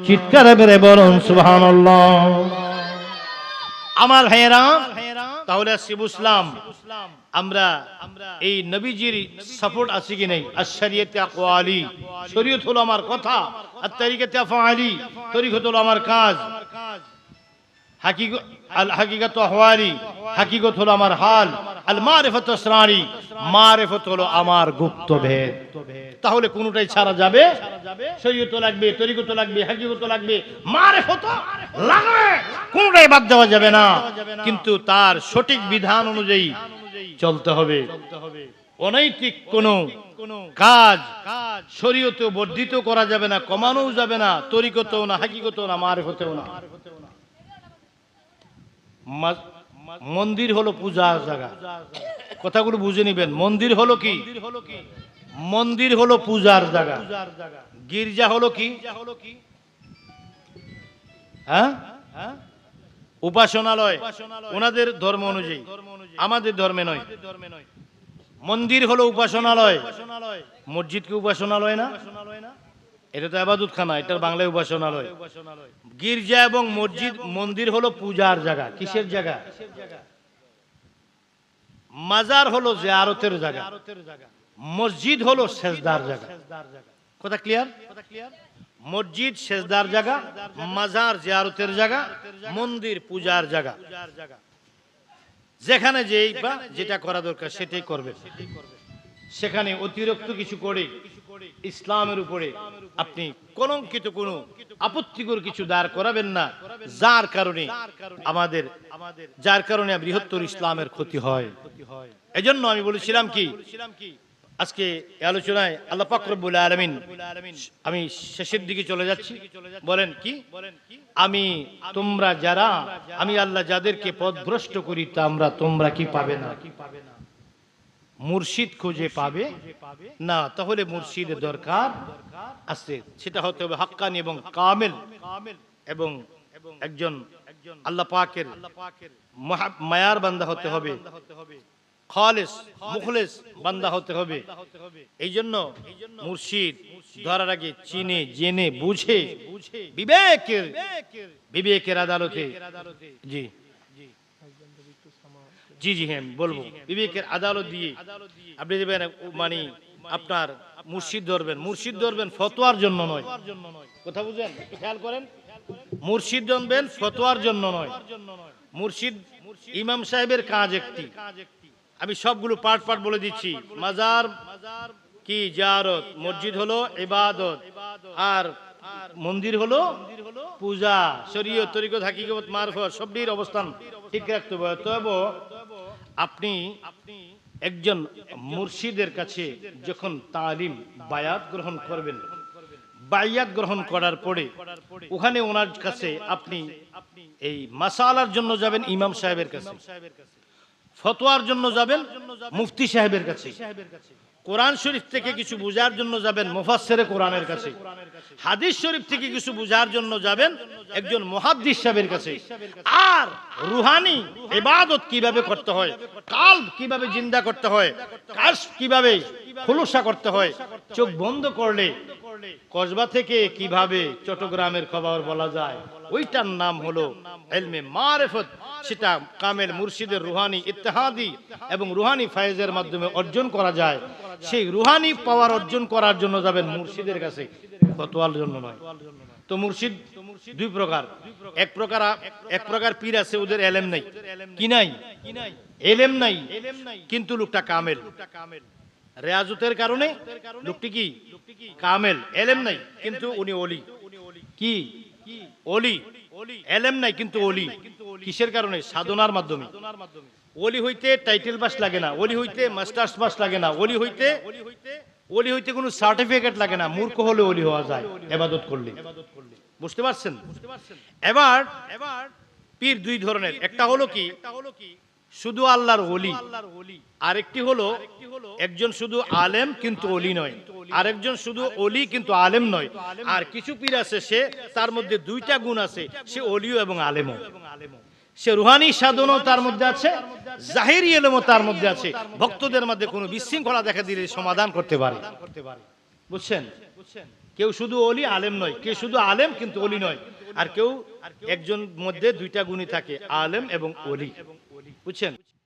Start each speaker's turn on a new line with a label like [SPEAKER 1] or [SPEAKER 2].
[SPEAKER 1] চিৎকার মেরে বলুন সুবহানাল্লাহ। আমার ভাইয়েরা, তাহলে আজকে বুঝলাম আমরা এই নবীজির সাপোর্ট আছে কি নেই। আশ-শরিয়তে আকওয়ালি, শরীয়ত হলো আমার কথা, আর তরিকাতে আফআলি, তরিকত হলো আমার কাজ, হাকিকত আহওয়ালি, হাকিকত হলো আমার হাল, আল মারিফাত আসরারি, মারিফত হলো আমার গুপ্ত ভেদ। তাহলে কোনটাই ছাড়া যাবে? শরীয়ত লাগবে, তরিকত লাগবে, হাকিকত লাগবে, মারিফত লাগবে, কোনটাই বাদ দেওয়া যাবে না। কিন্তু তার সঠিক বিধান অনুযায়ী চলতে হবে। অনৈতিক কোন কাজ শরীয়তে বর্ধিত করা যাবে না, কমানোও যাবে না, তরিকতও না, হাকিকতও না, মারিফতেও না। মন্দির হলো পূজার জায়গা, কথাগুলো বুঝে নিবেন। মন্দির হলো কি? মন্দির হলো পূজার জায়গা। গির্জা হলো কি? হ্যাঁ, উপাসনালয় ওনাদের ধর্ম অনুযায়ী, আমাদের ধর্মে নয়। মন্দির হলো উপাসনালয়। মসজিদ কি উপাসনালয় না? এটা তো ইবাদতখানা, এটার বাংলায় উপাসনালয়। গির্জা এবং মসজিদ, মন্দির হলো পূজার জায়গা। কিসের জায়গা? মাজার হলো জিয়ারতের জায়গা, মসজিদ হলো সেজদার জায়গা। কথা ক্লিয়ার? মসজিদ সেজদার জায়গা, মাজার জিয়ারতের জায়গা, মন্দির পূজার জায়গা। যেখানে যেটা করা দরকার সেটাই করবে। সেখানে অতিরিক্ত কিছু করে ইসলামের উপরে আপনি কলঙ্কিত কোনো আপত্তিকর কিছু দাঁড় করাবেন না, যার কারণে বৃহত্তর ইসলামের ক্ষতি হয়। এজন্য আমি বলেছিলাম কি, আজকে আলোচনায় আল্লাহ পাক রব্বুল আলামিন, আমি শেষের দিকে চলে যাচ্ছি, বলেন কি? আমি আল্লাহ যাদেরকে পথভ্রষ্ট করি তোমরা কি পাবে না? মুর্শিদ খুঁজে পাবে না। তাহলে মুর্শিদের দরকার আছে, সেটা হতে হবে হাক্কানি এবং কামেল, এবং একজন আল্লাহ পাকের মায়ার বান্দা হতে হবে, খালেস মুখলেস বান্দা হতে হবে। এই জন্য মুর্শিদ ধরার আগে চিনে জেনে বুঝে বিবেকের আদালতে, জি জি জি হ্যাঁ বলবো, বিবেকের আদালত দিয়ে আপনি দেবেন, মানে আপনার মুর্শিদ ধরবেন ফতোয়ার জন্য নয়। কথা বুঝেন? খেয়াল করেন, মুর্শিদ ধরবেন ফতোয়ার জন্য নয়। মুর্শিদ ইমাম সাহেবের কাজ একটি, আমি সবগুলো পার্ট বলে দিচ্ছি। মাজার কি জিয়ারত, মসজিদ হলো ইবাদত, আর মন্দির হলো পূজা। শরীয়ত, তরিকত, হাকিকত, মারফত সবটির অবস্থান ঠিক রাখতে হবে। তবে আপনি একজন মুর্শিদের কাছে যখন তালিম বায়াত গ্রহণ করবেন, বায়াত গ্রহণ করার পরে ওখানে ওনার কাছে আপনি এই মাসালার জন্য যাবেন ইমাম সাহেবের কাছে, ফতোয়ার জন্য যাবেন মুফতি সাহেবের কাছে, কোরআন শরীফ থেকে কিছু বুঝার জন্য যাবেন মুফাসসিরে কোরআনের কাছে, হাদিস শরীফ থেকে কিছু বুঝার জন্য যাবেন একজন মুহাদ্দিস সাহেবের কাছে। আর রুহানি ইবাদত কিভাবে করতে হয়, কালব কিভাবে জিন্দা করতে হয়, কাশফ কিভাবে খুলসা করতে হয়, চোখ বন্ধ করলে কসবা থেকে কিভাবে চট্টগ্রামের খবর বলা যায়, ওইটার নাম হলো ইলমে মারিফত। সেটা কামেল মুর্শিদের রুহানি ইত্তেহাদি এবং রুহানি ফায়েজের মাধ্যমে অর্জন করা যায়। সেই রুহানি পাওয়ার অর্জন করার জন্য যাবেন মুর্শিদের কাছে, ফতোয়ার জন্য নয়। তো মুর্শিদ দুই প্রকার, এক প্রকার পীর আছে, ওদের এলেম নাই, কি নাই, এলেম নাই, কিন্তু লোকটা কামেল। রেয়াজতের কারণে লোকটি কি কামেল, এলেম নাই কিন্তু উনি ওলি। কি ওলি? এলেম নাই কিন্তু ওলি। কিসের কারণে? সাধনার মাধ্যমে। ওলি হইতে টাইটেল পাস লাগে না, ওলি হইতে মাস্টার্স পাস লাগে না, ওলি হইতে কোনো সার্টিফিকেট লাগে না। মূর্খ হলে ওলি হওয়া যায় ইবাদত করলে। বুঝতে পারছেন? এবার পীর দুই ধরনের, একটা হলো কি শুধু আল্লাহর ওলি, আরেকটি হলো একজন শুধু আলেম কিন্তু ওলি নয়, আরেকজন শুধু ওলি কিন্তু আলেম নয়। আর কিছু পীর আছে সে তার মধ্যে দুইটা গুণ আছে, সে ওলিও এবং আলেমও। সে রুহানি সাধনও তার মধ্যে আছে, জাহিরি ইলমও তার মধ্যে আছে। ভক্তদের মধ্যে কোনো বিশৃঙ্খলা দেখা দিলে সমাধান করতে পারে। বুঝছেন? কেউ শুধু অলি আলেম নয়, কেউ শুধু আলেম কিন্তু অলি নয়, আর কেউ একজন মধ্যে দুইটা গুণই থাকে, আলেম এবং অলি। বুঝছেন?